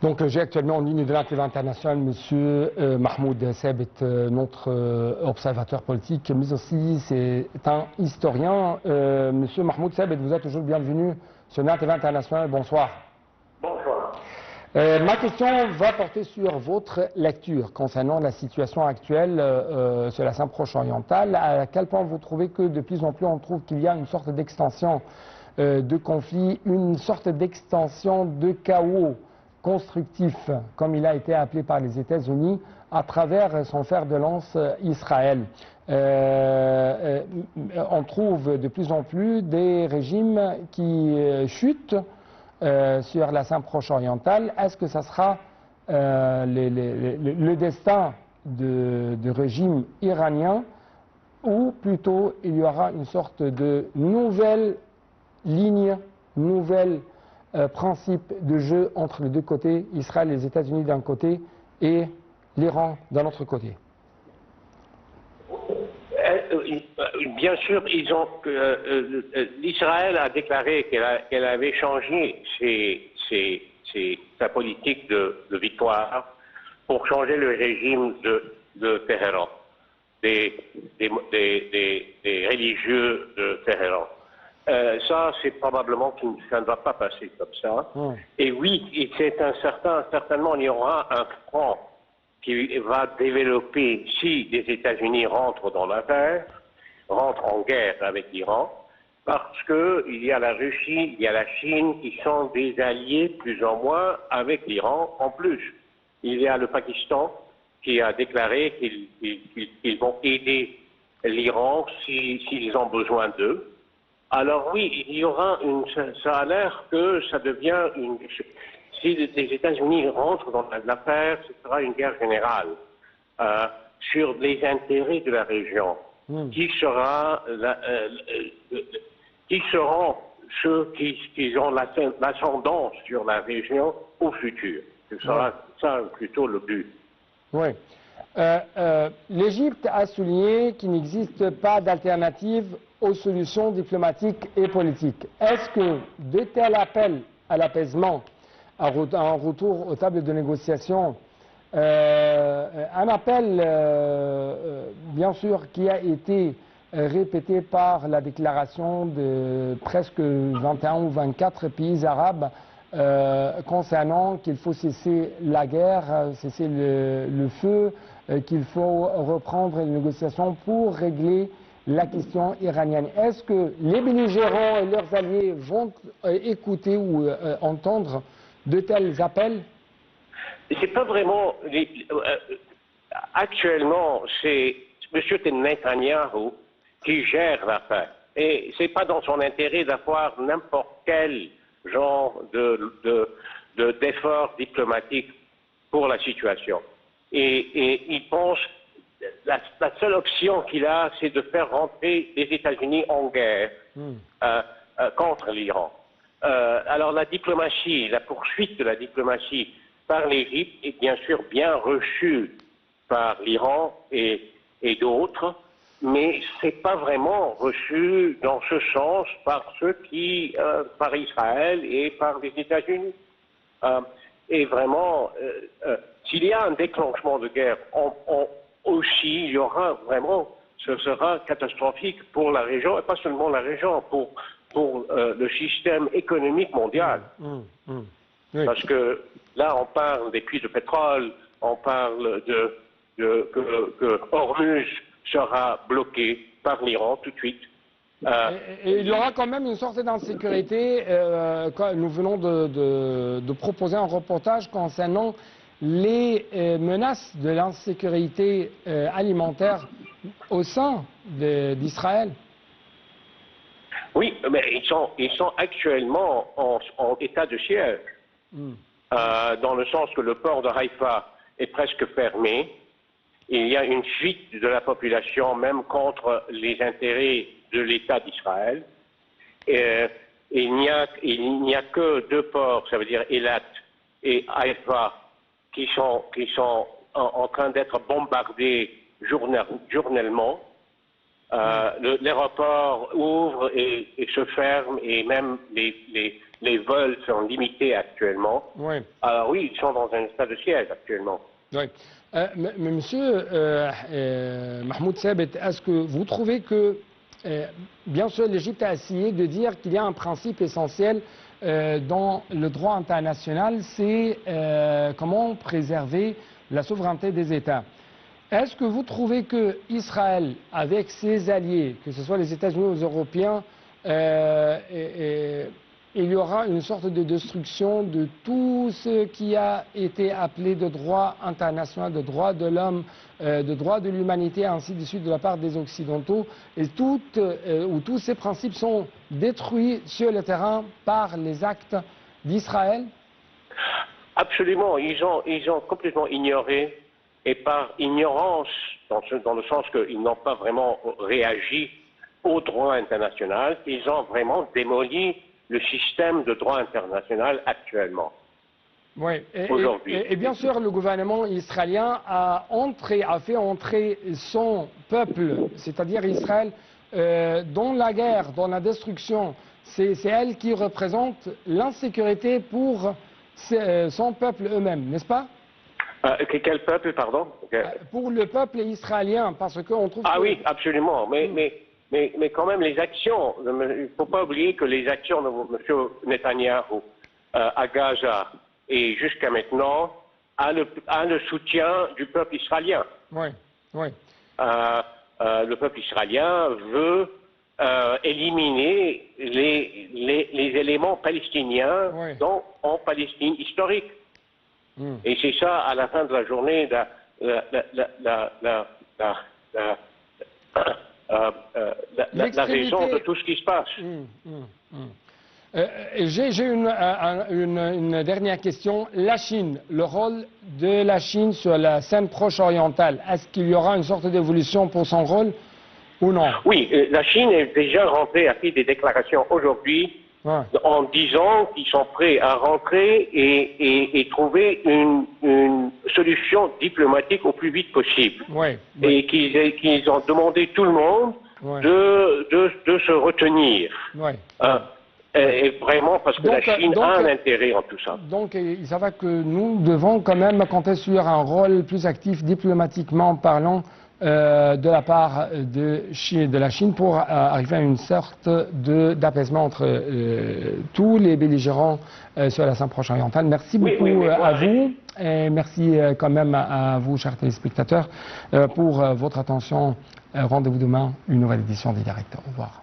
Donc j'ai actuellement en ligne de la TV internationale M. Mahmoud Sebet, notre observateur politique, mais aussi c'est un historien. M. Mahmoud Sebet, vous êtes toujours bienvenu sur la TV internationale. Bonsoir. Bonsoir. Ma question va porter sur votre lecture concernant la situation actuelle sur la Sainte-Proche orientale. À quel point vous trouvez que de plus en plus on trouve qu'il y a une sorte d'extension de conflit, une sorte d'extension de chaos constructif, comme il a été appelé par les États-Unis, à travers son fer de lance Israël. On trouve de plus en plus des régimes qui chutent sur la Sainte-Proche orientale. Est-ce que ça sera le destin de régime iranien, ou plutôt il y aura une sorte de nouvelle ligne, nouvelle principe de jeu entre les deux côtés, Israël et les États-Unis d'un côté et l'Iran d'un autre côté? Bien sûr, l'Israël a déclaré qu'elle avait changé sa politique de victoire pour changer le régime de Téhéran, des religieux de Téhéran. Ça, c'est probablement que ça ne va pas passer comme ça. Et oui, certainement, il y aura un front qui va développer si les États-Unis rentrent dans l'affaire, rentrent en guerre avec l'Iran, parce qu'il y a la Russie, il y a la Chine qui sont des alliés plus ou moins avec l'Iran en plus. Il y a le Pakistan qui a déclaré qu'ils vont aider l'Iran s'ils ont besoin d'eux. Alors oui, il y aura ça a l'air que ça devient si les États-Unis rentrent dans l'affaire, ce sera une guerre générale sur les intérêts de la région. Qui seront ceux qui ont l'ascendance sur la région au futur? Ce sera ça plutôt le but. Oui. L'Égypte a souligné qu'il n'existe pas d'alternative aux solutions diplomatiques et politiques. Est-ce que de tels appels à l'apaisement, un retour aux tables de négociation, un appel bien sûr qui a été répété par la déclaration de presque 21 ou 24 pays arabes concernant qu'il faut cesser la guerre, cesser le feu, qu'il faut reprendre les négociations pour régler la question iranienne. Est-ce que les belligérants et leurs alliés vont écouter ou entendre de tels appels? C'est pas vraiment. Actuellement, c'est M. Netanyahu qui gère l'affaire. Et c'est pas dans son intérêt d'avoir n'importe quel genre d'effort diplomatique pour la situation. Et il pense la seule option qu'il a, c'est de faire rentrer les États-Unis en guerre contre l'Iran. Alors la diplomatie, la poursuite de la diplomatie par l'Égypte est bien sûr bien reçue par l'Iran et d'autres, mais c'est pas vraiment reçu dans ce sens par ceux qui, par Israël et par les États-Unis. Et vraiment, s'il y a un déclenchement de guerre, aussi, il y aura vraiment, ce sera catastrophique pour la région, et pas seulement la région, pour le système économique mondial. Oui. Parce que là, on parle des puits de pétrole, on parle que Hormuz sera bloqué par l'Iran tout de suite. Et il y aura quand même une sorte d'insécurité. Nous venons de proposer un reportage concernant les menaces de l'insécurité alimentaire au sein d'Israël. Oui, mais ils sont actuellement en état de siège, dans le sens que le port de Haïfa est presque fermé. Il y a une fuite de la population, même contre les intérêts de l'État d'Israël. Il n'y a que deux ports, ça veut dire Eilat et Haïfa, qui sont en train d'être bombardés journellement. L'aéroport ouvre et se ferme, et même les vols sont limités actuellement. Oui. Alors oui, ils sont dans un état de siège actuellement. Oui. Monsieur Mahmoud Sabet, est-ce que vous trouvez que, bien sûr, l'Égypte a essayé de dire qu'il y a un principe essentiel dans le droit international, c'est comment préserver la souveraineté des États. Est-ce que vous trouvez que Israël, avec ses alliés, que ce soit les États-Unis ou les Européens, il y aura une sorte de destruction de tout ce qui a été appelé de droit international, de droit de l'homme, de droit de l'humanité, ainsi de suite, de la part des Occidentaux, et où tous ces principes sont détruits sur le terrain par les actes d'Israël? Absolument, ils ont complètement ignoré, et par ignorance, dans le sens qu'ils n'ont pas vraiment réagi au droit international, ils ont vraiment démoli le système de droit international actuellement. Oui, et bien sûr, le gouvernement israélien a fait entrer son peuple, c'est-à-dire Israël, dans la guerre, dans la destruction. C'est elle qui représente l'insécurité pour son peuple eux-mêmes, n'est-ce pas? Quel peuple, pardon? Pour le peuple israélien, parce qu'on trouve... Ah oui, absolument, mais quand même les actions, il ne faut pas oublier que les actions de M. Netanyahou à Gaza et jusqu'à maintenant a le soutien du peuple israélien. Oui, oui. Le peuple israélien veut éliminer les éléments palestiniens en Palestine historique. Et c'est ça, à la fin de la journée, la raison de tout ce qui se passe. J'ai une dernière question. La Chine, le rôle de la Chine sur la scène proche orientale, est-ce qu'il y aura une sorte d'évolution pour son rôle ou non? Oui, la Chine est déjà rentrée, a fait des déclarations aujourd'hui en disant qu'ils sont prêts à rentrer et trouver une solution diplomatique au plus vite possible. Et qu'ils ont demandé tout le monde de se retenir. Et vraiment, parce que la Chine a un intérêt en tout ça. Donc, il s'avère que nous devons quand même compter sur un rôle plus actif diplomatiquement parlant de la part de la Chine pour arriver à une sorte d'apaisement entre tous les belligérants sur la scène proche-orientale. Merci beaucoup à vous et merci quand même à vous, chers téléspectateurs, pour votre attention. Rendez-vous demain, une nouvelle édition des Directs. Au revoir.